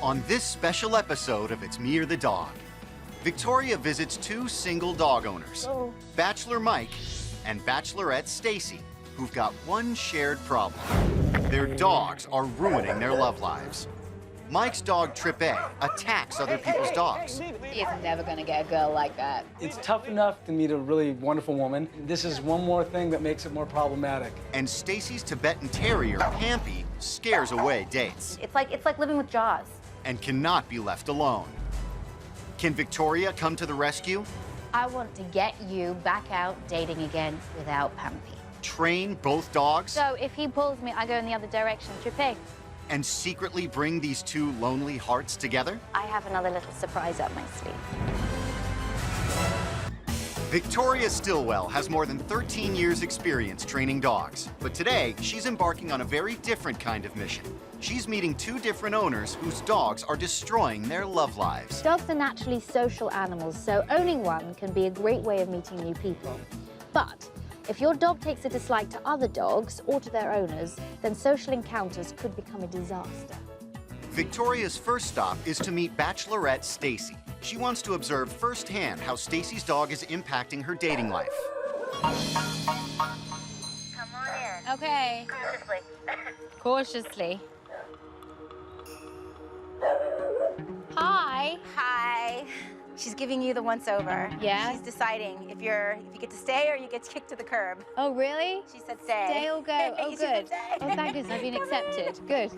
On this special episode of It's Me or the Dog, Victoria visits two single dog owners, Bachelor Mike and Bachelorette Stacy, who've got one shared problem. Their dogs are ruining their love lives. Mike's dog, Trip A, attacks other people's dogs. He's never gonna get a girl like that. It's tough enough to meet a really wonderful woman. This is one more thing that makes it more problematic. And Stacy's Tibetan Terrier, Pampy, scares away dates. It's like living with Jaws. And cannot be left alone. Can Victoria come to the rescue? I want to get you back out dating again without Pampy. Train both dogs? So if he pulls me, I go in the other direction. Trippy. And secretly bring these two lonely hearts together? I have another little surprise up my sleeve. Victoria Stilwell has more than 13 years' experience training dogs. But today, she's embarking on a very different kind of mission. She's meeting two different owners whose dogs are destroying their love lives. Dogs are naturally social animals, so owning one can be a great way of meeting new people. But if your dog takes a dislike to other dogs or to their owners, then social encounters could become a disaster. Victoria's first stop is to meet Bachelorette Stacy. She wants to observe firsthand how Stacy's dog is impacting her dating life. Come on in. Okay. Cautiously. Hi. Hi. She's giving you the once-over. Yeah? She's deciding if you get to stay or you get kicked to the curb. Oh, really? She said stay. Stay or go? Oh, She said good. stay. Oh, thank goodness, I've been accepted. Good.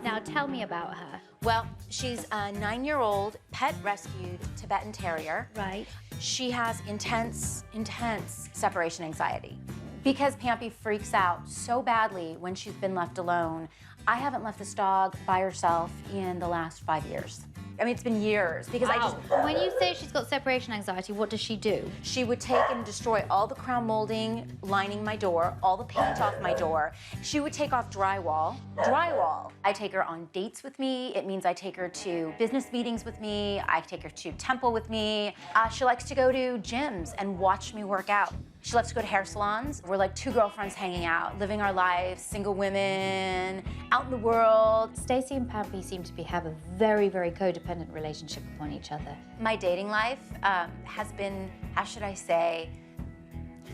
Now, tell me about her. Well, she's a 9-year-old pet rescued Tibetan Terrier. Right. She has intense separation anxiety. Because Pampy freaks out so badly when she's been left alone, I haven't left this dog by herself in the last 5 years. I mean, it's been years because When you say she's got separation anxiety, what does she do? She would take and destroy all the crown molding lining my door, all the paint off my door. She would take off drywall. I take her on dates with me. It means I take her to business meetings with me. I take her to temple with me. She likes to go to gyms and watch me work out. She loves to go to hair salons. We're like two girlfriends hanging out, living our lives, single women, out in the world. Stacy and Pampy seem to have a very, very codependent relationship upon each other. My dating life has been, how should I say,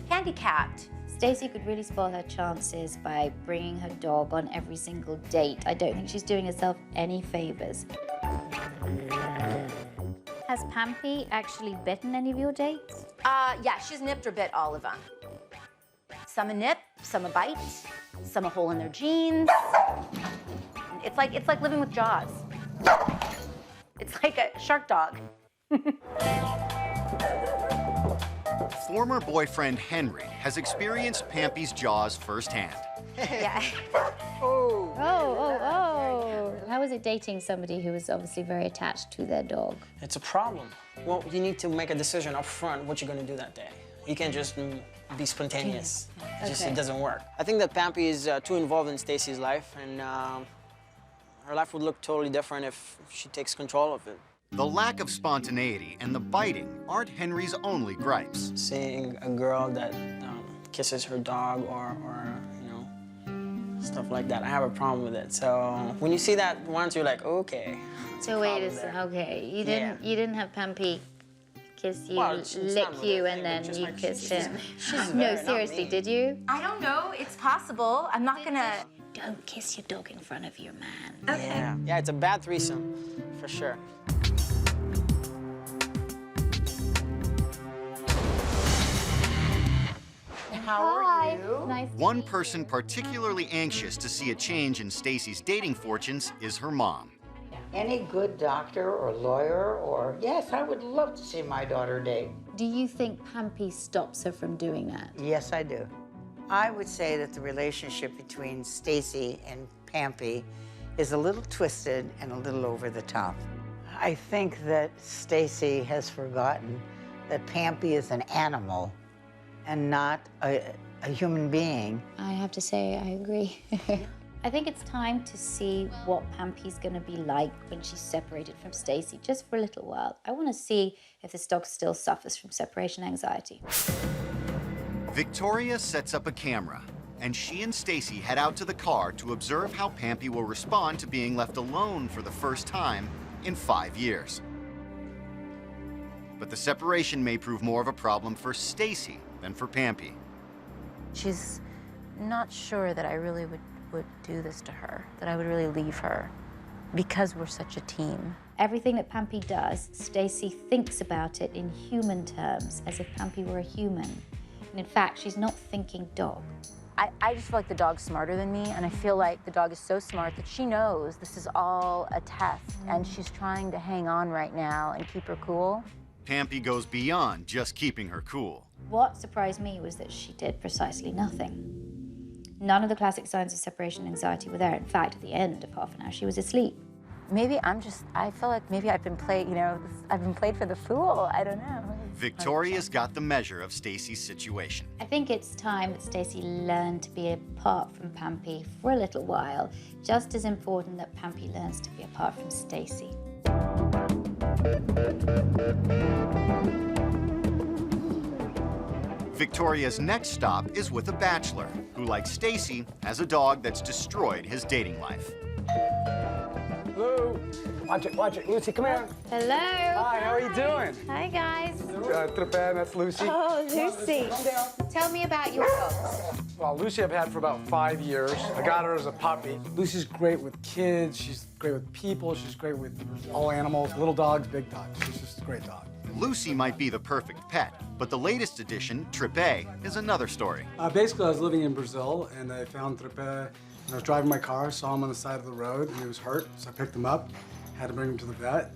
handicapped. Stacy could really spoil her chances by bringing her dog on every single date. I don't think she's doing herself any favors. Has Pampy actually bitten any of your dates? Yeah, she's nipped or bit all of them. Some a nip, some a bite, some a hole in their jeans. It's like living with Jaws. It's like a shark dog. Former boyfriend Henry has experienced Pampy's jaws firsthand. Yeah. Oh. How is it dating somebody who is obviously very attached to their dog? It's a problem. Well, you need to make a decision up front what you're going to do that day. You can't just be spontaneous. It doesn't work. I think that Pampy is too involved in Stacy's life, and her life would look totally different if she takes control of it. The lack of spontaneity and the biting aren't Henry's only gripes. Seeing a girl that kisses her dog or you know, stuff like that, I have a problem with it. So when you see that once, you're like, okay. So wait a second, okay. You didn't have Pampy kiss you, lick you, and then you kissed him. No, seriously, did you? I don't know. It's possible. I'm not gonna. Don't kiss your dog in front of your man. Okay. Yeah, it's a bad threesome, for sure. How are you? Nice. One person particularly anxious to see a change in Stacy's dating fortunes is her mom. Any good doctor or lawyer or, yes, I would love to see my daughter date. Do you think Pampy stops her from doing that? Yes, I do. I would say that the relationship between Stacy and Pampy is a little twisted and a little over the top. I think that Stacy has forgotten that Pampy is an animal and not a human being. I have to say, I agree. I think it's time to see what Pampy's gonna be like when she's separated from Stacy, just for a little while. I wanna see if this dog still suffers from separation anxiety. Victoria sets up a camera. and she and Stacy head out to the car to observe how Pampy will respond to being left alone for the first time in 5 years. But the separation may prove more of a problem for Stacy than for Pampy. She's not sure that I really would do this to her, that I would really leave her, because we're such a team. Everything that Pampy does, Stacy thinks about it in human terms, as if Pampy were a human. And in fact, she's not thinking dog. I just feel like the dog's smarter than me, and I feel like the dog is so smart that she knows this is all a test, and she's trying to hang on right now and keep her cool. Pampy goes beyond just keeping her cool. What surprised me was that she did precisely nothing. None of the classic signs of separation anxiety were there. In fact, at the end of half an hour, she was asleep. Maybe I feel like maybe I've been played, I've been played for the fool. I don't know. Victoria's got the measure of Stacy's situation. I think it's time that Stacy learned to be apart from Pampy for a little while. Just as important that Pampy learns to be apart from Stacy. Victoria's next stop is with a bachelor who, like Stacy, has a dog that's destroyed his dating life. Hello. Watch it. Lucy, come here. Hello. Hi, how are you doing? Hi, guys. Trepan, that's Lucy. Oh, Lucy. Tell me about your dogs. Well, Lucy I've had for about 5 years. I got her as a puppy. Lucy's great with kids. She's great with people. She's great with all animals, little dogs, big dogs. She's just a great dog. Lucy might be the perfect pet, but the latest addition, Tripe, is another story. Basically, I was living in Brazil, and I found Trepan. I was driving my car, saw him on the side of the road, and he was hurt, so I picked him up, had to bring him to the vet,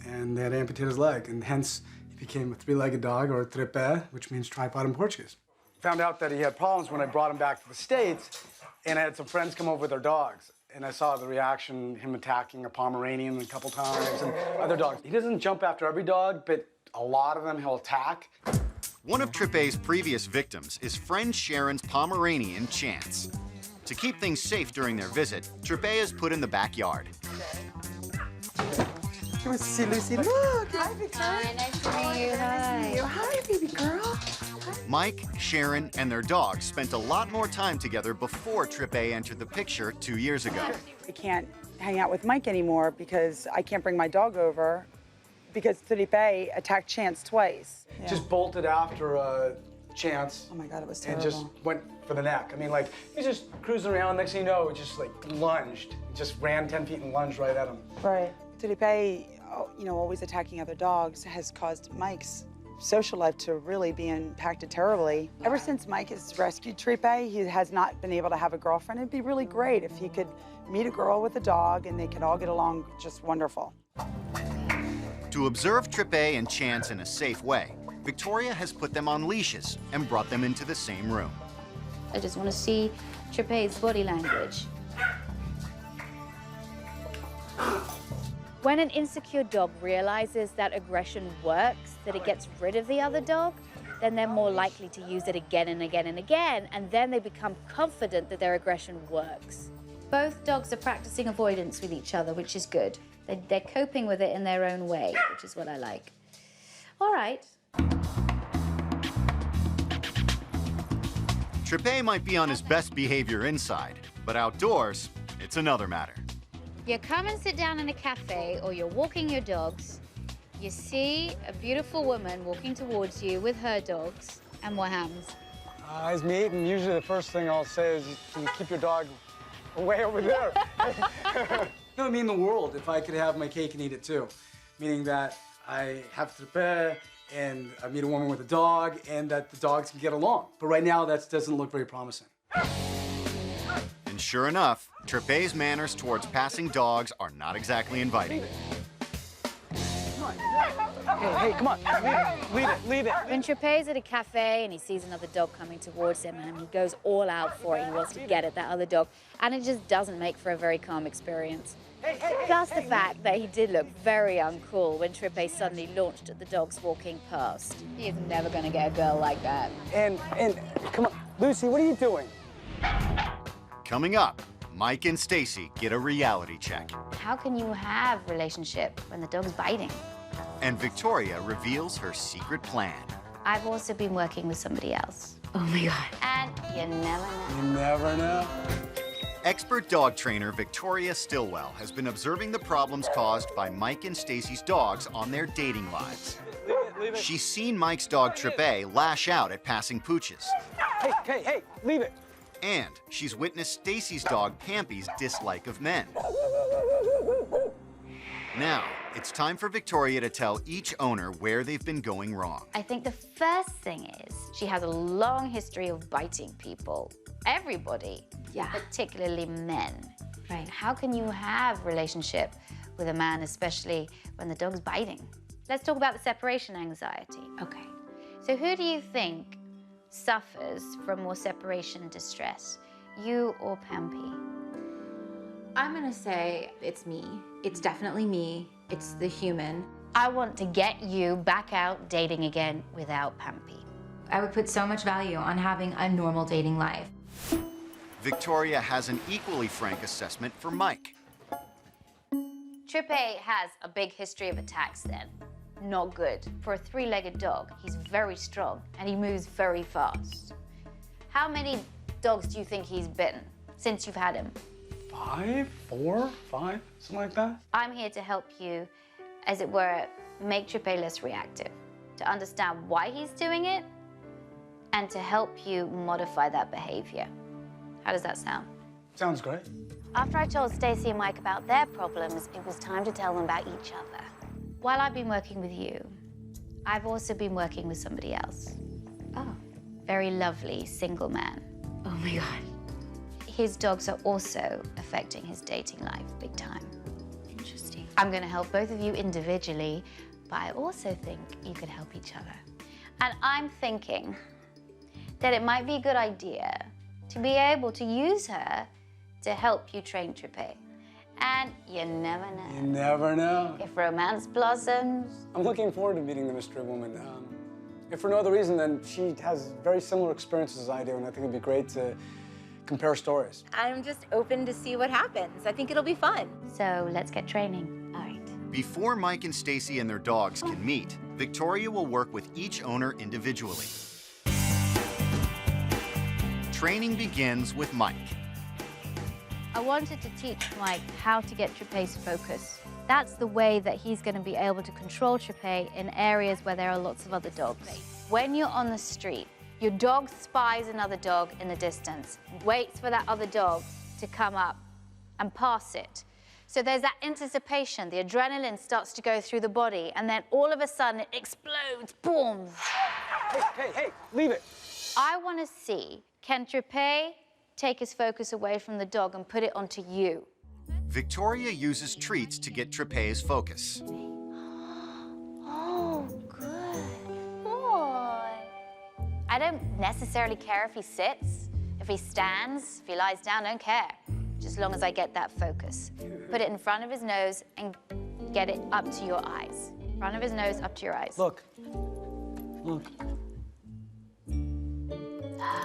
and they had to amputate his leg, and hence he became a three-legged dog, or Trepe, which means tripod in Portuguese. Found out that he had problems when I brought him back to the States, and I had some friends come over with their dogs, and I saw the reaction, him attacking a Pomeranian a couple times, and other dogs. He doesn't jump after every dog, but a lot of them he'll attack. One of Tripe's previous victims is friend Sharon's Pomeranian, Chance. To keep things safe during their visit, Tripe is put in the backyard. Come on, see Lucy. Look, hi, Victoria. Nice to meet you. Hi. Hi, baby girl. Mike, Sharon, and their dog spent a lot more time together before Tripe entered the picture 2 years ago. I can't hang out with Mike anymore because I can't bring my dog over because Felipe attacked Chance twice. Yeah. Just bolted after Chance. Oh my God, it was and terrible. just went for the neck. I mean, like, he's just cruising around. Next thing you know, it just like lunged. Just ran 10 feet and lunged right at him. Right. Felipe, always attacking other dogs has caused Mike's social life to really be impacted terribly. Ever since Mike has rescued Tripe, he has not been able to have a girlfriend. It'd be really great if he could meet a girl with a dog and they could all get along just wonderful. To observe Tripe and Chance in a safe way, Victoria has put them on leashes and brought them into the same room. I just want to see Tripe's body language. When an insecure dog realizes that aggression works, that it gets rid of the other dog, then they're more likely to use it again and again and again, and then they become confident that their aggression works. Both dogs are practicing avoidance with each other, which is good. They're coping with it in their own way, which is what I like. All right. Tripe might be on his best behavior inside, but outdoors, it's another matter. You come and sit down in a cafe or you're walking your dogs, you see a beautiful woman walking towards you with her dogs, and what happens? As me eating, usually the first thing I'll say is you keep your dog way over there. No, I mean the world, if I could have my cake and eat it too. Meaning that I have Tripe and I meet a woman with a dog and that the dogs can get along. But right now, that doesn't look very promising. And sure enough, Tripe's manners towards passing dogs are not exactly inviting. Hey, come on, leave it. When Tripe's at a cafe and he sees another dog coming towards him and he goes all out for it, he wants to get at that other dog, and it just doesn't make for a very calm experience. Plus the fact that he did look very uncool when Tripe suddenly launched at the dogs walking past. He is never gonna get a girl like that. And come on, Lucy, what are you doing? Coming up, Mike and Stacy get a reality check. How can you have a relationship when the dog's biting? And Victoria reveals her secret plan. I've also been working with somebody else. Oh my God. And you never know. You never know. Expert dog trainer Victoria Stilwell has been observing the problems caused by Mike and Stacy's dogs on their dating lives. Leave it. She's seen Mike's dog Trippe lash out at passing pooches. Hey, leave it. And she's witnessed Stacy's dog Pampy's dislike of men. Now, it's time for Victoria to tell each owner where they've been going wrong. I think the first thing is she has a long history of biting people. Everybody, particularly men. Right. How can you have a relationship with a man, especially when the dog's biting? Let's talk about the separation anxiety. Okay. So who do you think suffers from more separation distress, you or Pampy? I'm gonna say it's me. It's definitely me. It's the human. I want to get you back out dating again without Pampy. I would put so much value on having a normal dating life. Victoria has an equally frank assessment for Mike. Trippe has a big history of attacks then. Not good. For a three-legged dog, he's very strong and he moves very fast. How many dogs do you think he's bitten since you've had him? 5, 4, 5, something like that. I'm here to help you, as it were, make Trippe less reactive, to understand why he's doing it, and to help you modify that behavior. How does that sound? Sounds great. After I told Stacey and Mike about their problems, it was time to tell them about each other. While I've been working with you, I've also been working with somebody else. Oh. Very lovely single man. Oh my God. His dogs are also affecting his dating life big time. Interesting. I'm gonna help both of you individually, but I also think you could help each other. And I'm thinking that it might be a good idea to be able to use her to help you train Trippe. And you never know. You never know. If romance blossoms. I'm looking forward to meeting the mystery woman. If for no other reason, then she has very similar experiences as I do, and I think it'd be great to compare stories. I'm just open to see what happens. I think it'll be fun. So let's get training. All right. Before Mike and Stacy and their dogs can meet, Victoria will work with each owner individually. Training begins with Mike. I wanted to teach Mike how to get Trippe's focus. That's the way that he's going to be able to control Trippe in areas where there are lots of other dogs. When you're on the street, your dog spies another dog in the distance, waits for that other dog to come up and pass it. So there's that anticipation, the adrenaline starts to go through the body, and then all of a sudden it explodes, boom. Hey, leave it. I want to see, can Trippe take his focus away from the dog and put it onto you? Victoria uses treats to get Trippe's focus. Oh, good boy. I don't necessarily care if he sits, if he stands, if he lies down, don't care. Just as long as I get that focus. Put it in front of his nose and get it up to your eyes. Front of his nose, up to your eyes. Look.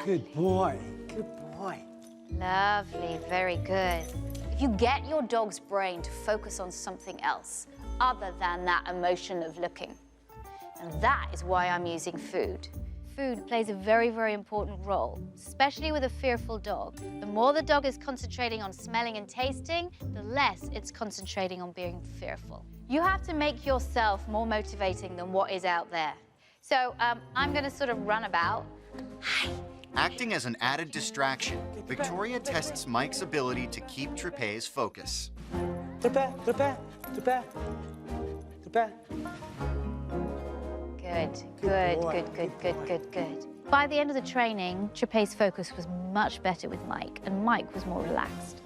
Good boy. Good boy. Lovely, very good. If you get your dog's brain to focus on something else other than that emotion of looking, and that is why I'm using food. Food plays a very, very important role, especially with a fearful dog. The more the dog is concentrating on smelling and tasting, the less it's concentrating on being fearful. You have to make yourself more motivating than what is out there. So I'm gonna sort of run about. Hi. Acting as an added distraction, Victoria tests Mike's ability to keep Trippe's focus. Trippe. Good. By the end of the training, Trippe's focus was much better with Mike, and Mike was more relaxed.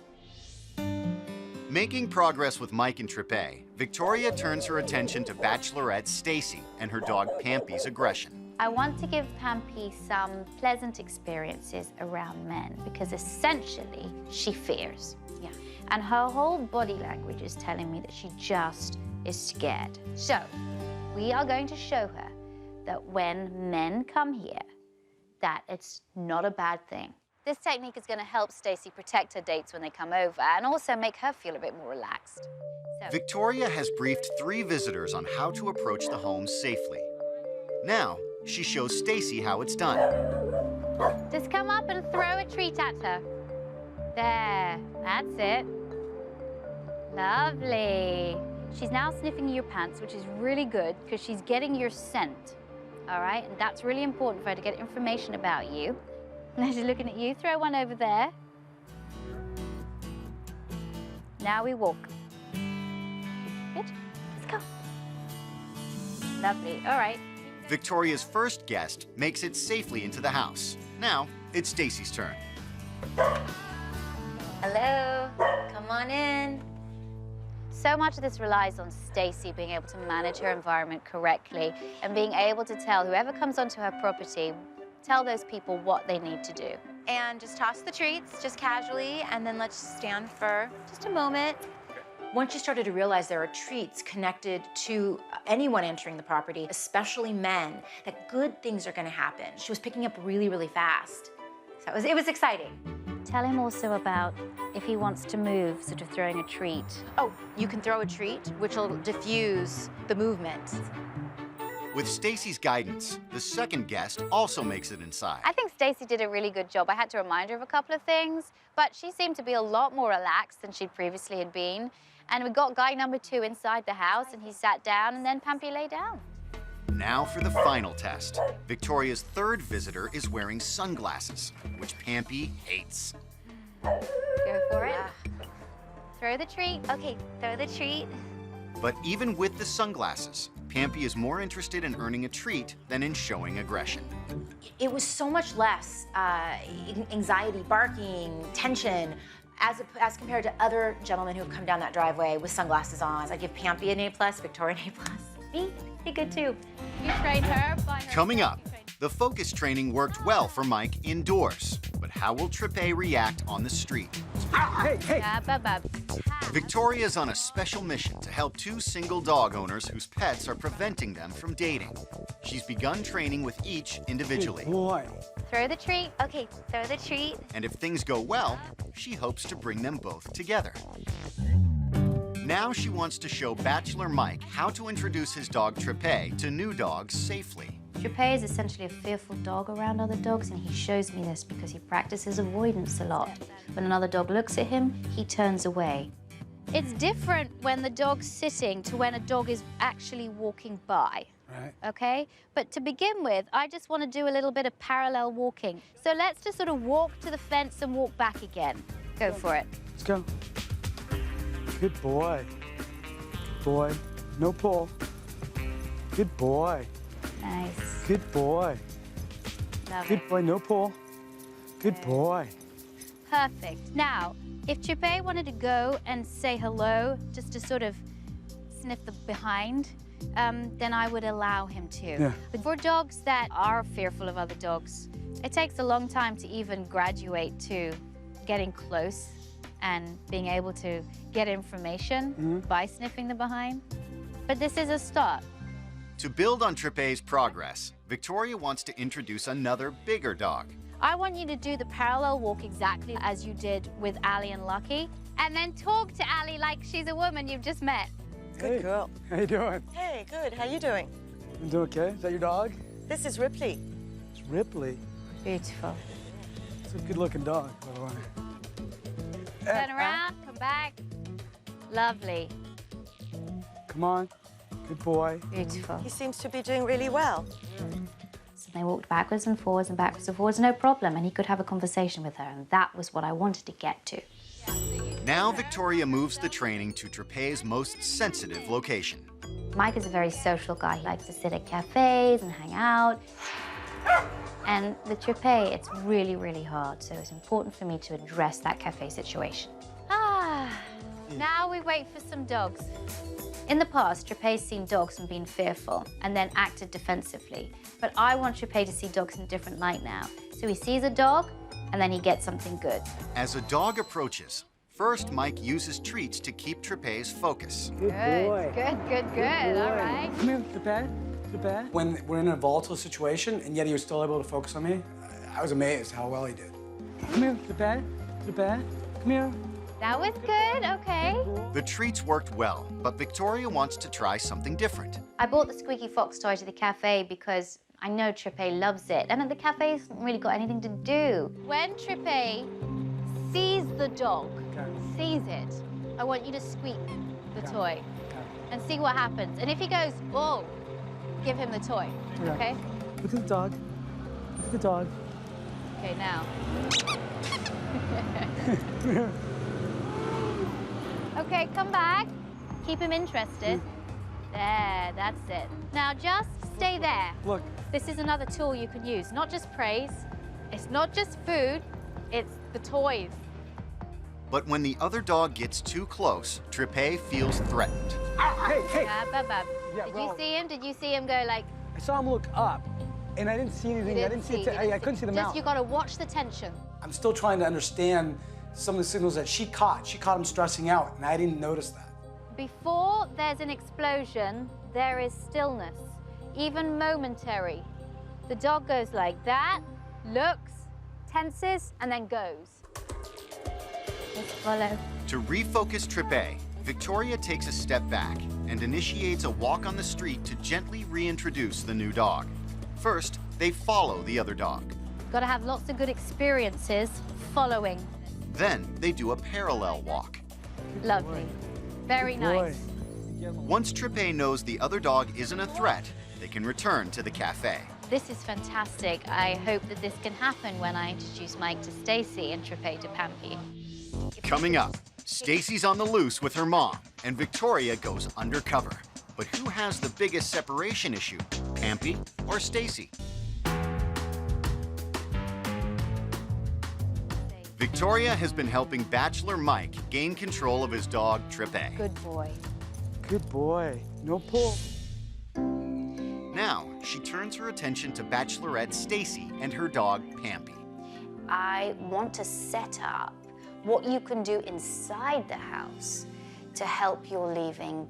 Making progress with Mike and Trippe, Victoria turns her attention to Bachelorette Stacy and her dog Pampy's aggression. I want to give Pampy some pleasant experiences around men because essentially she fears. Yeah. And her whole body language is telling me that she just is scared. So we are going to show her that when men come here, that it's not a bad thing. This technique is going to help Stacy protect her dates when they come over and also make her feel a bit more relaxed. So. Victoria has briefed 3 visitors on how to approach the home safely. Now, she shows Stacy how it's done. Just come up and throw a treat at her. There, that's it. Lovely. She's now sniffing your pants, which is really good because she's getting your scent. All right, and that's really important for her to get information about you. Now she's looking at you. Throw one over there. Now we walk. Good. Let's go. Lovely. All right. Victoria's first guest makes it safely into the house. Now, it's Stacy's turn. Hello, come on in. So much of this relies on Stacy being able to manage her environment correctly and being able to tell whoever comes onto her property, tell those people what they need to do. And just toss the treats, just casually, and then let's stand for just a moment. Once you started to realize there are treats connected to anyone entering the property, especially men, that good things are gonna happen. She was picking up really, really fast. So it was exciting. Tell him also about if he wants to move, sort of throwing a treat. Oh, you can throw a treat, which will diffuse the movement. With Stacy's guidance, the second guest also makes it inside. I think Stacy did a really good job. I had to remind her of a couple of things, but she seemed to be a lot more relaxed than she previously had been. And we got guy number 2 inside the house, and he sat down, and then Pampy lay down. Now for the final test. Victoria's third visitor is wearing sunglasses, which Pampy hates. Go for it. Throw the treat. Okay, throw the treat. But even with the sunglasses, Pampy is more interested in earning a treat than in showing aggression. It was so much less anxiety, barking, tension, as compared to other gentlemen who have come down that driveway with sunglasses on. I give Pampy an A+, Victoria an A+. Me, be good too. You train her by her. Coming up, the focus training worked well for Mike indoors, but how will Trippe react on the street? Victoria's on a special mission to help 2 single dog owners whose pets are preventing them from dating. She's begun training with each individually. Good boy. Throw the treat. Okay, throw the treat. And if things go well, she hopes to bring them both together. Now she wants to show Bachelor Mike how to introduce his dog Trippe to new dogs safely. Trippe is essentially a fearful dog around other dogs, and he shows me this because he practices avoidance a lot. When another dog looks at him, he turns away. It's different when the dog's sitting to when a dog is actually walking by. Right. Okay? But to begin with, I just want to do a little bit of parallel walking. So let's just sort of walk to the fence and walk back again. Go for it. Let's go. Good boy. Good boy. No pull. Good boy. Nice. Good boy. Love Good it. boy. No pull. Good boy. Perfect. Now, if Trippe wanted to go and say hello, just to sort of sniff the behind, then I would allow him to. Yeah. But for dogs that are fearful of other dogs, it takes a long time to even graduate to getting close and being able to get information by sniffing the behind. But this is a start. To build on Trippe's progress, Victoria wants to introduce another bigger dog. I want you to do the parallel walk exactly as you did with Allie and Lucky, and then talk to Allie like she's a woman you've just met. Good girl. How you doing? Hey, good. How you doing? You doing okay? Is that your dog? This is Ripley. It's Ripley. Beautiful. It's a good-looking dog, by the way. Turn around, come back. Lovely. Come on. Good boy. Beautiful. He seems to be doing really well. So they walked backwards and forwards and backwards and forwards, no problem, and he could have a conversation with her, and that was what I wanted to get to. Now Victoria moves the training to Trippe's most sensitive location. Mike is a very social guy. He likes to sit at cafes and hang out. And with Trippe, it's really, really hard, so it's important for me to address that cafe situation. Now we wait for some dogs. In the past, Trippe's seen dogs and been fearful, and then acted defensively. But I want Trippe to see dogs in a different light now. So he sees a dog, and then he gets something good. As a dog approaches, first Mike uses treats to keep Trippe's focus. Good boy. Good, good, good. All right. Come here, Trippe. Trippe. When we're in a volatile situation, and yet he was still able to focus on me, I was amazed how well he did. Come here, Trippe. Trippe. Come here. That was good, okay. The treats worked well, but Victoria wants to try something different. I bought the Squeaky Fox toy to the cafe because I know Trippe loves it. And at the cafe, he hasn't really got anything to do. When Trippe sees the dog, sees it, I want you to squeak the toy and see what happens. And if he goes, oh, give him the toy, okay? Look at the dog. Look at the dog. Okay, now. Okay, come back. Keep him interested. There, that's it. Now just stay there. Look. This is another tool you can use. Not just praise, it's not just food, it's the toys. But when the other dog gets too close, Trippe feels threatened. Hey! Bab. Yeah, Did well- you see him? Did you see him go like... I saw him look up, and I didn't see anything. I couldn't see the Just, mouth. you gotta watch the tension. I'm still trying to understand some of the signals that she caught. She caught him stressing out, and I didn't notice that. Before there's an explosion, there is stillness, even momentary. The dog goes like that, looks, tenses, and then goes. Just follow. To refocus Trippe, Victoria takes a step back and initiates a walk on the street to gently reintroduce the new dog. First, they follow the other dog. Gotta have lots of good experiences following. Then they do a parallel walk. Lovely. Very nice. Once Trippe knows the other dog isn't a threat, they can return to the cafe. This is fantastic. I hope that this can happen when I introduce Mike to Stacy and Trippe to Pampy. Coming up, Stacy's on the loose with her mom, and Victoria goes undercover. But who has the biggest separation issue, Pampy or Stacy? Victoria has been helping Bachelor Mike gain control of his dog, Trippe. Good boy. Good boy. No pull. Now, she turns her attention to Bachelorette Stacy and her dog, Pampy. I want to set up what you can do inside the house to help your leaving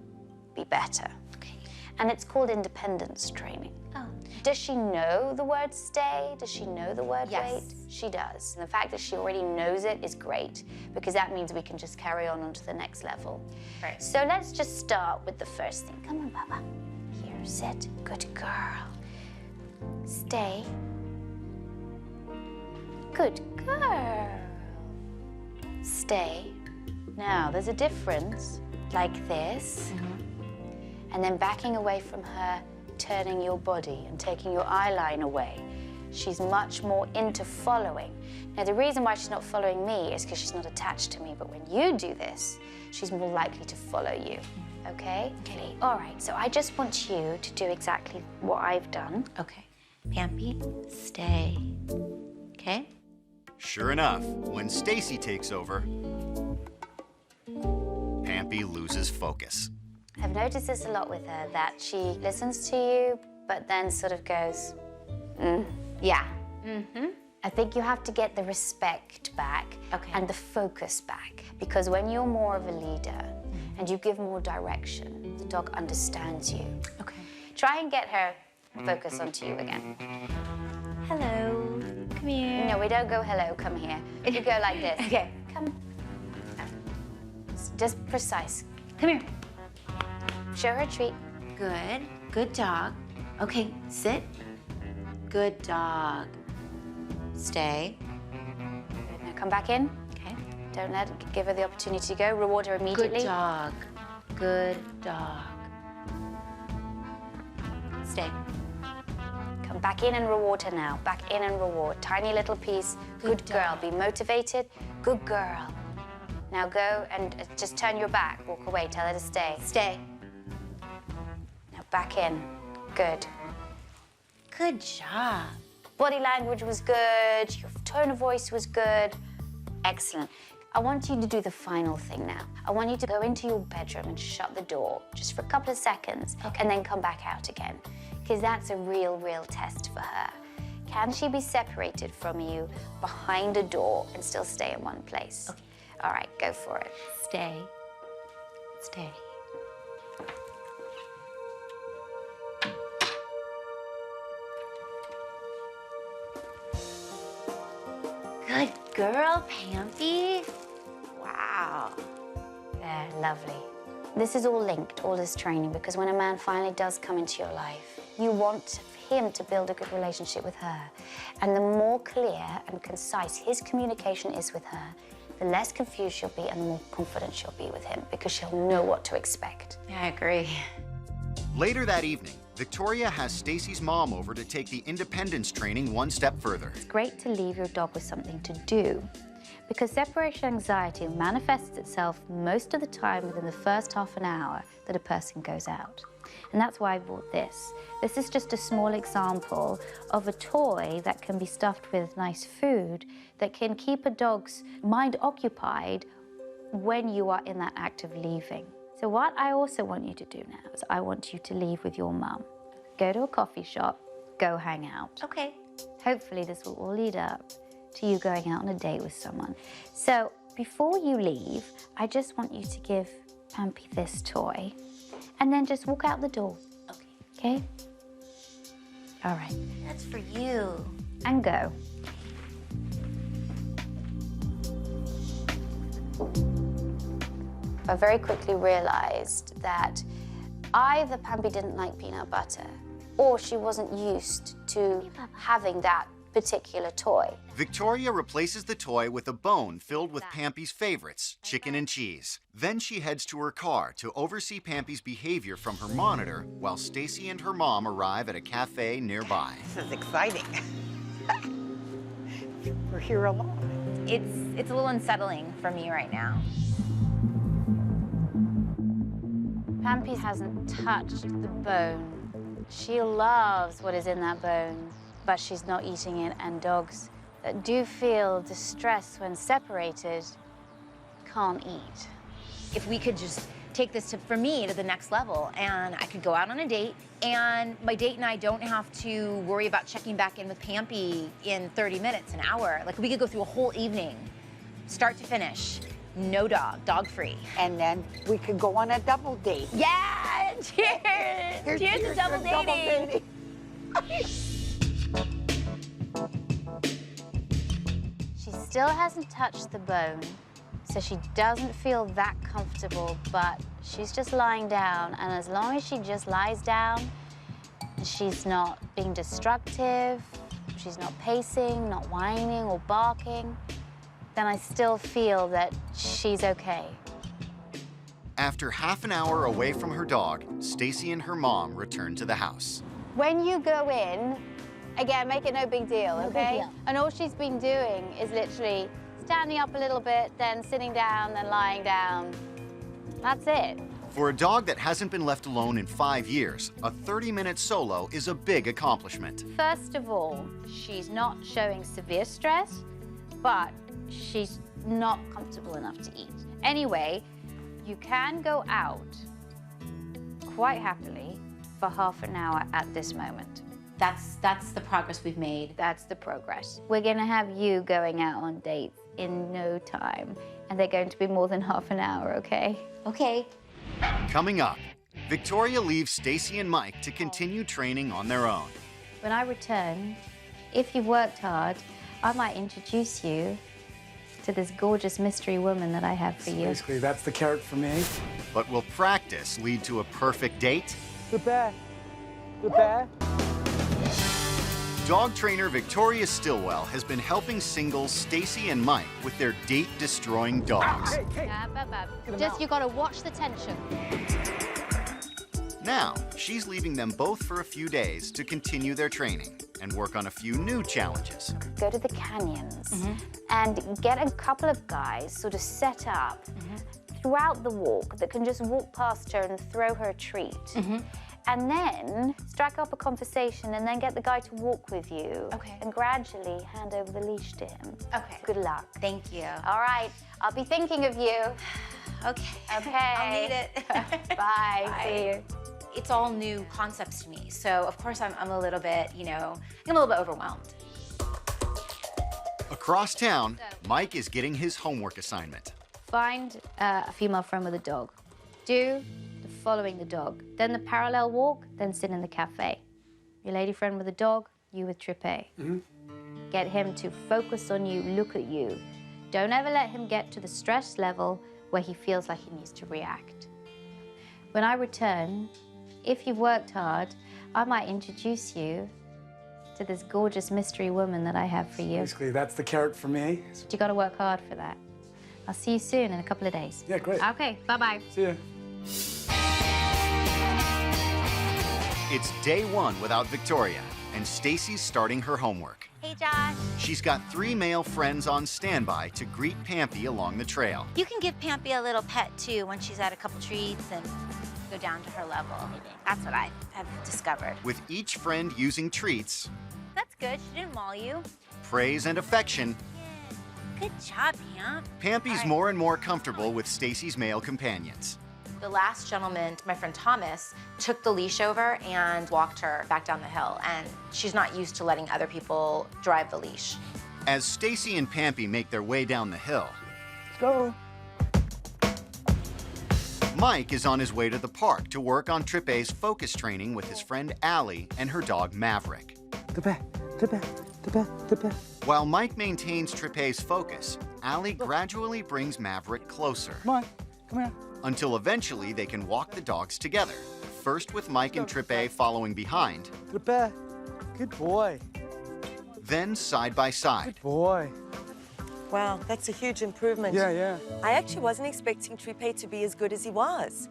be better. Okay. And it's called independence training. Oh. Does she know the word stay? Does she know the word Yes. wait? She does. And the fact that she already knows it is great because that means we can just carry on to the next level. Right. So let's just start with the first thing. Come on, Baba. Here, sit. Good girl. Stay. Good girl. Stay. Now, there's a difference, like this, and then backing away from her, turning your body and taking your eye line away. She's much more into following. Now, the reason why she's not following me is because she's not attached to me, but when you do this, she's more likely to follow you, okay? Okay. All right, so I just want you to do exactly what I've done. Okay. Pampy, stay. Okay? Sure enough, when Stacy takes over, Pampy loses focus. I've noticed this a lot with her, that she listens to you, but then sort of goes, yeah. I think you have to get the respect back and the focus back, because when you're more of a leader and you give more direction, the dog understands you. Okay. Try and get her focus onto you again. Hello. Come here. No, we don't go hello, come here. You go like this. Okay. Come. Just precise. Come here. Show her a treat. Good. Good dog. Okay, sit. Good dog. Stay. Good. Now come back in. Okay. Don't give her the opportunity to go. Reward her immediately. Good dog. Good dog. Stay. Come back in and reward her now. Back in and reward. Tiny little piece. Good girl. Be motivated. Good girl. Now go and just turn your back. Walk away. Tell her to stay. Stay. Now back in. Good. Good job. Body language was good. Your tone of voice was good. Excellent. I want you to do the final thing now. I want you to go into your bedroom and shut the door just for a couple of seconds and then come back out again, because that's a real test for her. Can she be separated from you behind a door and still stay in one place? Okay. All right, go for it. Stay. Stay. Good girl, Pampy. Wow. Yeah, lovely. This is all linked, all this training, because when a man finally does come into your life, you want him to build a good relationship with her. And the more clear and concise his communication is with her, the less confused she'll be and the more confident she'll be with him, because she'll know what to expect. Yeah, I agree. Later that evening, Victoria has Stacy's mom over to take the independence training one step further. It's great to leave your dog with something to do, because separation anxiety manifests itself most of the time within the first half an hour that a person goes out. And that's why I bought this. This is just a small example of a toy that can be stuffed with nice food that can keep a dog's mind occupied when you are in that act of leaving. So what I also want you to do now is I want you to leave with your mum. Go to a coffee shop, go hang out. Okay. Hopefully this will all lead up to you going out on a date with someone. So before you leave, I just want you to give Pampy this toy and then just walk out the door. Okay. Okay? All right. That's for you. And go. I very quickly realized that either Pampy didn't like peanut butter or she wasn't used to having that particular toy. Victoria replaces the toy with a bone filled with Pampy's favorites, chicken and cheese. Then she heads to her car to oversee Pampy's behavior from her monitor while Stacy and her mom arrive at a cafe nearby. This is exciting. We're here alone. It's a little unsettling for me right now. Pampy hasn't touched the bone. She loves what is in that bone, but she's not eating it, and dogs that do feel distress when separated can't eat. If we could just take this for me to the next level, and I could go out on a date, and my date and I don't have to worry about checking back in with Pampy in 30 minutes, an hour. Like, we could go through a whole evening, start to finish, no dog, dog-free. And then we could go on a double date. Yeah! Cheers! Cheers to double dating! She still hasn't touched the bone, so she doesn't feel that comfortable, but she's just lying down, and as long as she just lies down, she's not being destructive, she's not pacing, not whining or barking, then I still feel that she's okay. After half an hour away from her dog, Stacy and her mom return to the house. When you go in, again, make it no big deal, okay? And all she's been doing is literally standing up a little bit, then sitting down, then lying down. That's it. For a dog that hasn't been left alone in 5 years, a 30-minute solo is a big accomplishment. First of all, she's not showing severe stress, but she's not comfortable enough to eat. Anyway, you can go out quite happily for half an hour at this moment. That's the progress we've made. That's the progress. We're gonna have you going out on dates in no time, and they're going to be more than half an hour, okay? Okay. Coming up, Victoria leaves Stacy and Mike to continue training on their own. When I return, if you've worked hard, I might introduce you to this gorgeous mystery woman that I have for you. Basically, that's the carrot for me. But will practice lead to a perfect date? Prepare. Prepare. Dog trainer Victoria Stilwell has been helping singles Stacy and Mike with their date-destroying dogs. Just, you gotta watch the tension. Now, she's leaving them both for a few days to continue their training and work on a few new challenges. Go to the canyons and get a couple of guys sort of set up throughout the walk that can just walk past her and throw her a treat. And then strike up a conversation and then get the guy to walk with you. Okay. And gradually hand over the leash to him. Okay. Good luck. Thank you. All right, I'll be thinking of you. Okay. Okay. I'll need it. Bye. Bye. See you. It's all new concepts to me, so of course I'm a little bit, I'm a little bit overwhelmed. Across town, Mike is getting his homework assignment. Find a female friend with a dog. Do the following the dog. Then the parallel walk, then sit in the cafe. Your lady friend with a dog, you with Trip A. Get him to focus on you, look at you. Don't ever let him get to the stress level where he feels like he needs to react. When I return, if you've worked hard, I might introduce you to this gorgeous mystery woman that I have for you. Basically, that's the carrot for me. You gotta work hard for that. I'll see you soon in a couple of days. Yeah, great. Okay, bye-bye. See ya. It's day one without Victoria, and Stacy's starting her homework. Hey, Josh. She's got 3 male friends on standby to greet Pampy along the trail. You can give Pampy a little pet, too, when she's at a couple treats and go down to her level. That's what I have discovered. With each friend using treats, That's good. She didn't maul you. praise, and affection, Good job, Pamp. Pampy's All right. more and more comfortable with Stacy's male companions. The last gentleman, my friend Thomas, took the leash over and walked her back down the hill, and she's not used to letting other people drive the leash. As Stacy and Pampy make their way down the hill, Let's go. Mike is on his way to the park to work on Trip A's focus training with his friend Allie and her dog Maverick. While Mike maintains Trip A's focus, Allie gradually brings Maverick closer. Come on, come here. Until eventually they can walk the dogs together. First with Mike and Trip A following behind, Tripe, good boy. then side by side. Good boy. Wow, that's a huge improvement. Yeah. I actually wasn't expecting Tripe to be as good as he was.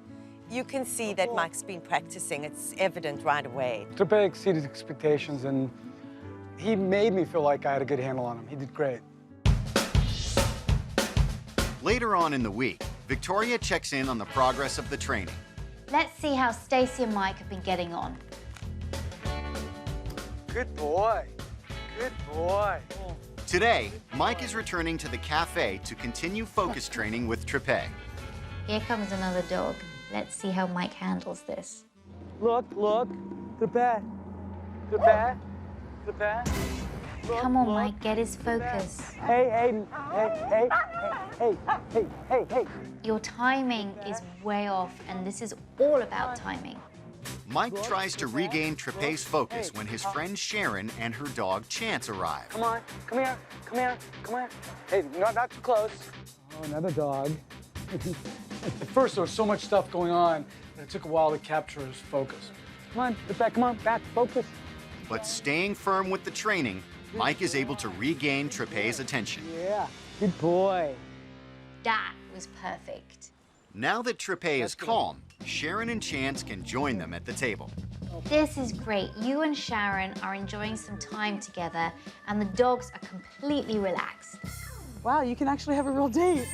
You can see that Mike's been practicing. It's evident right away. Tripe exceeded expectations, and he made me feel like I had a good handle on him. He did great. Later on in the week, Victoria checks in on the progress of the training. Let's see how Stacy and Mike have been getting on. Good boy. Good boy. Today, Mike is returning to the cafe to continue focus training with Trip A. Here comes another dog. Let's see how Mike handles this. Look. Tripe. Tripe. Tripe. Come on, Mike, get his focus. Hey. Your timing is way off, and this is all about timing. Mike tries to regain Trip A's focus when his friend Sharon and her dog Chance arrive. Come on, come here, come here, come here. Hey, not too close. Oh, another dog. At first, there was so much stuff going on that it took a while to capture his focus. Come on, get back, come on, back, focus. But staying firm with the training, Mike is able to regain Trip A's attention. Yeah, good boy. That was perfect. Now that Trip A is calm, Sharon and Chance can join them at the table. This is great. You and Sharon are enjoying some time together, and the dogs are completely relaxed. Wow, you can actually have a real date.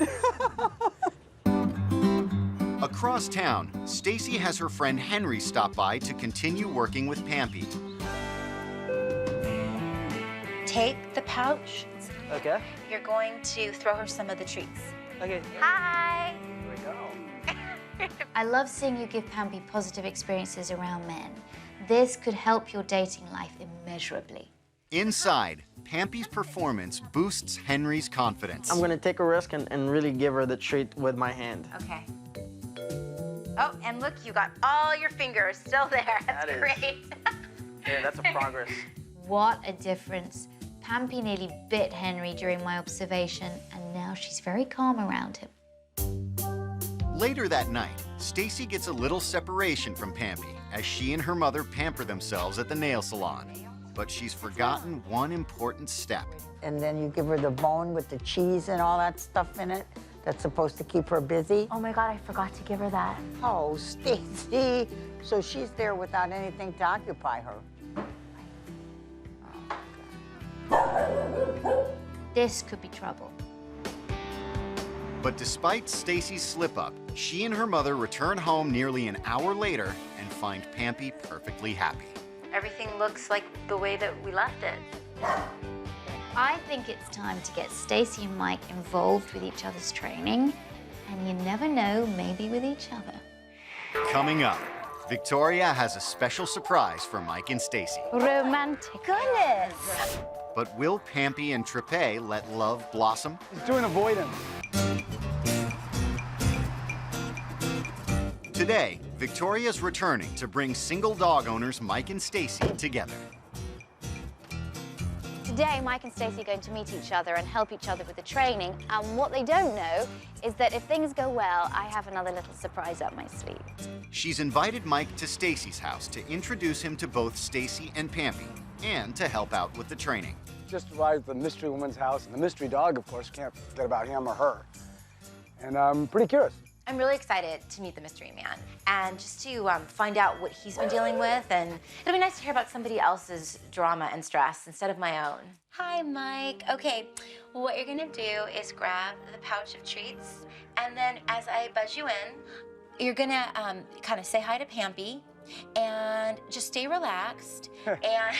Across town, Stacy has her friend Henry stop by to continue working with Pampy. Take the pouch. Okay. You're going to throw her some of the treats. Okay. Hi. Here we go. I love seeing you give Pampy positive experiences around men. This could help your dating life immeasurably. Inside, Pampy's performance boosts Henry's confidence. I'm gonna take a risk and really give her the treat with my hand. Okay. Oh, and look, you got all your fingers still there. That's That is- great. Yeah, that's a progress. What a difference. Pampy nearly bit Henry during my observation, and now she's very calm around him. Later that night, Stacy gets a little separation from Pampy as she and her mother pamper themselves at the nail salon. But she's forgotten one important step. And then you give her the bone with the cheese and all that stuff in it that's supposed to keep her busy. Oh my God, I forgot to give her that. Oh, Stacy. So she's there without anything to occupy her. This could be trouble. But despite Stacy's slip-up, she and her mother return home nearly an hour later and find Pampy perfectly happy. Everything looks like the way that we left it. I think it's time to get Stacy and Mike involved with each other's training, and you never know, maybe with each other. Coming up, Victoria has a special surprise for Mike and Stacy. Romantic. Goodness. But will Pampy and Trip A let love blossom? He's doing avoidance. Today, Victoria's returning to bring single dog owners Mike and Stacy together. Today, Mike and Stacey are going to meet each other and help each other with the training. And what they don't know is that if things go well, I have another little surprise up my sleeve. She's invited Mike to Stacy's house to introduce him to both Stacy and Pampy, and to help out with the training. Just arrived at the mystery woman's house, and the mystery dog, of course, can't forget about him or her. And I'm pretty curious. I'm really excited to meet the mystery man and just to find out what he's been dealing with, and it'll be nice to hear about somebody else's drama and stress instead of my own. Hi, Mike. Okay, what you're gonna do is grab the pouch of treats, and then as I buzz you in, you're gonna kind of say hi to Pampy, and just stay relaxed, and...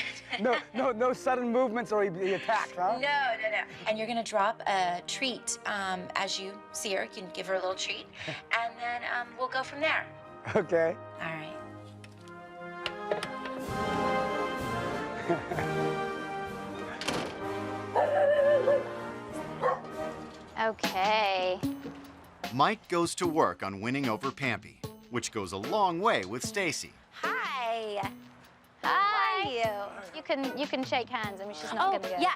No sudden movements or he'll be attacked, huh? No. And you're gonna drop a treat as you see her. You can give her a little treat, and then we'll go from there. Okay. All right. Okay. Mike goes to work on winning over Pampy, which goes a long way with Stacy. Hi. Hi. How are you? You can shake hands. I mean, she's not gonna go. Yeah.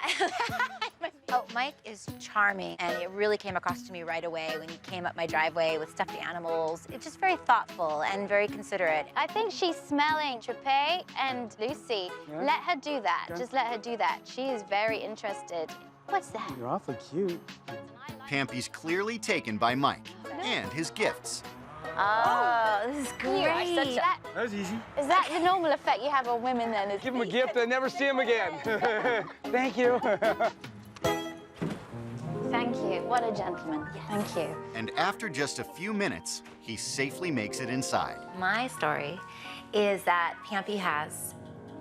Oh, Mike is charming, and it really came across to me right away when he came up my driveway with stuffed animals. It's just very thoughtful and very considerate. I think she's smelling Trepay and Lucy. Yeah? Let her do that. Okay. Just let her do that. She is very interested. What's that? You're awfully cute. Pampy's clearly taken by Mike and his gifts. Oh, this is great. That was easy. Is that the normal effect you have on women then? Give him a gift and never see him again. Thank you. Thank you. What a gentleman. Thank you. And after just a few minutes, he safely makes it inside. My story is that Pampy has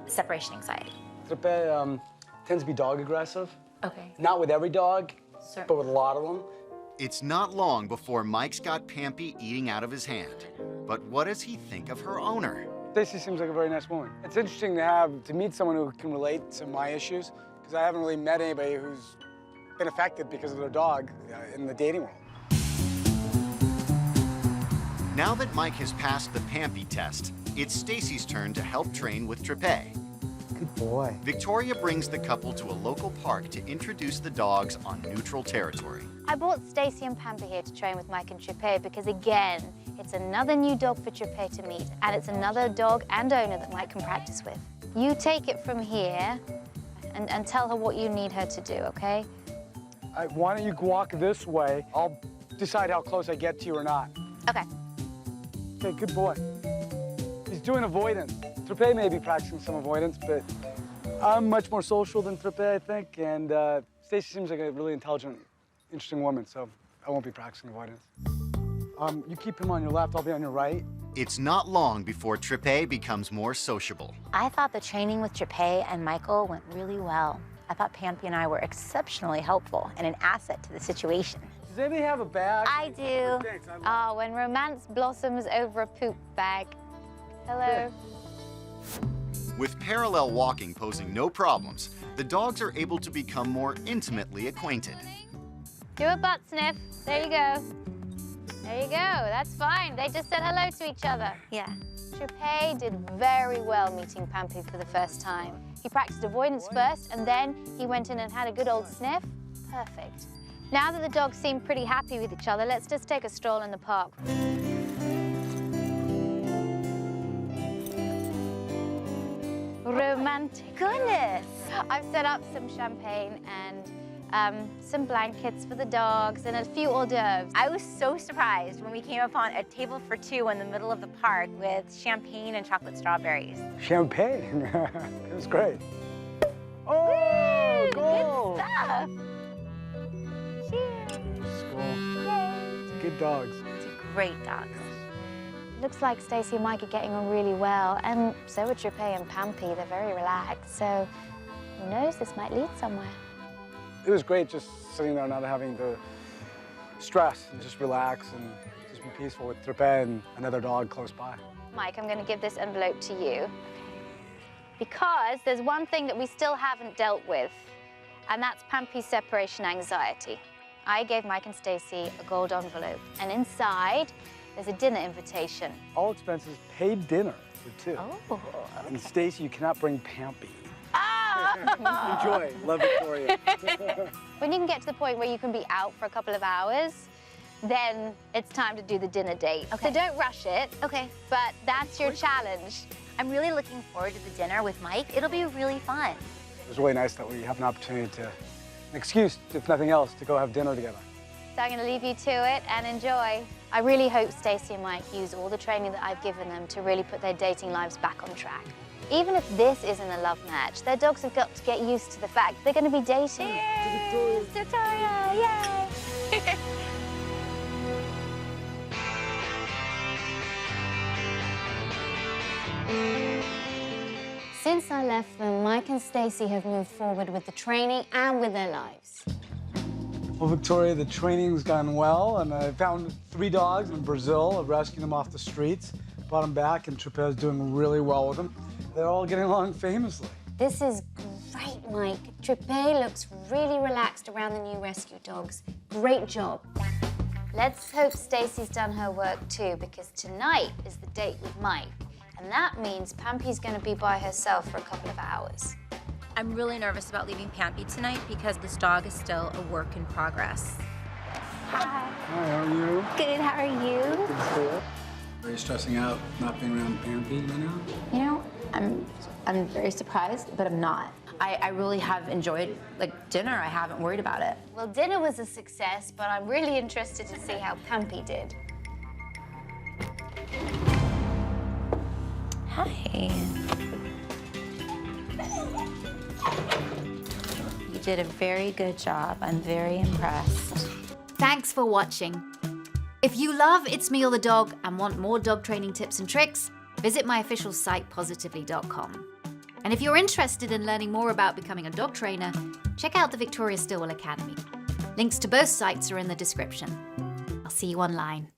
separation anxiety. Trepay tends to be dog aggressive. Okay. Not with every dog, Sure. but with a lot of them. It's not long before Mike's got Pampy eating out of his hand. But what does he think of her owner? Stacey seems like a very nice woman. It's interesting to meet someone who can relate to my issues, because I haven't really met anybody who's been affected because of their dog in the dating world. Now that Mike has passed the Pampy test, it's Stacy's turn to help train with Trepay. Good boy. Victoria brings the couple to a local park to introduce the dogs on neutral territory. I brought Stacey and Pampy here to train with Mike and Trepay because, again, it's another new dog for Trepay to meet, and it's another dog and owner that Mike can practice with. You take it from here and tell her what you need her to do, okay? Why don't you walk this way? I'll decide how close I get to you or not. Okay. Okay, good boy. He's doing avoidance. Trepay may be practicing some avoidance, but I'm much more social than Trepay, I think, and Stacey seems like a really intelligent, interesting woman, so I won't be practicing avoidance. You keep him on your left, I'll be on your right. It's not long before Trepay becomes more sociable. I thought the training with Trepay and Michael went really well. I thought Pampy and I were exceptionally helpful and an asset to the situation. Does anybody have a bag? I do. Thanks, Oh, when romance blossoms over a poop bag. Hello. With parallel walking posing no problems, the dogs are able to become more intimately acquainted. Do a butt sniff. There you go. There you go. That's fine. They just said hello to each other. Yeah. Trepay did very well meeting Pampy for the first time. He practiced avoidance first, and then he went in and had a good old sniff. Perfect. Now that the dogs seem pretty happy with each other, let's just take a stroll in the park. Romantic. Goodness. I've set up some champagne and some blankets for the dogs and a few hors d'oeuvres. I was so surprised when we came upon a table for two in the middle of the park with champagne and chocolate strawberries. Champagne. It was great. Oh, goal! Good stuff. Cheers. Yay. Good dogs. Great dogs. Looks like Stacey and Mike are getting on really well, and so are Trepay and Pampy. They're very relaxed, so who knows, this might lead somewhere. It was great just sitting there not having to stress and just relax and just be peaceful with Trepay and another dog close by. Mike, I'm going to give this envelope to you because there's one thing that we still haven't dealt with, and that's Pampy's separation anxiety. I gave Mike and Stacey a gold envelope, and inside there's a dinner invitation. All expenses paid dinner for two. Oh, okay. And Stacey, you cannot bring Pampy. Oh! Enjoy. Love Victoria. When you can get to the point where you can be out for a couple of hours, then it's time to do the dinner date. Okay. So don't rush it. Okay. But that's your challenge. I'm really looking forward to the dinner with Mike. It'll be really fun. It's really nice that we have an opportunity to, an excuse, if nothing else, to go have dinner together. So I'm going to leave you to it and enjoy. I really hope Stacey and Mike use all the training that I've given them to really put their dating lives back on track. Even if this isn't a love match, their dogs have got to get used to the fact they're going to be dating. Yay! Victoria! Yay! Since I left them, Mike and Stacey have moved forward with the training and with their lives. Well, Victoria, the training's gone well, and I found 3 dogs in Brazil. I rescued them off the streets, brought them back, and Tripet's doing really well with them. They're all getting along famously. This is great, Mike. Tripet looks really relaxed around the new rescue dogs. Great job. Let's hope Stacey's done her work too, because tonight is the date with Mike. And that means Pampy's going to be by herself for a couple of hours. I'm really nervous about leaving Pampy tonight because this dog is still a work in progress. Hi. Hi, how are you? Good, how are you? Good to see you. Are you stressing out not being around Pampy right now? You know, I'm very surprised, but I'm not. I really have enjoyed dinner. I haven't worried about it. Well, dinner was a success, but I'm really interested to see how Pampy did. Hi. You did a very good job. I'm very impressed. Thanks for watching. If you love It's Me or the Dog and want more dog training tips and tricks, visit my official site, positively.com. And if you're interested in learning more about becoming a dog trainer, check out the Victoria Stilwell Academy. Links to both sites are in the description. I'll see you online.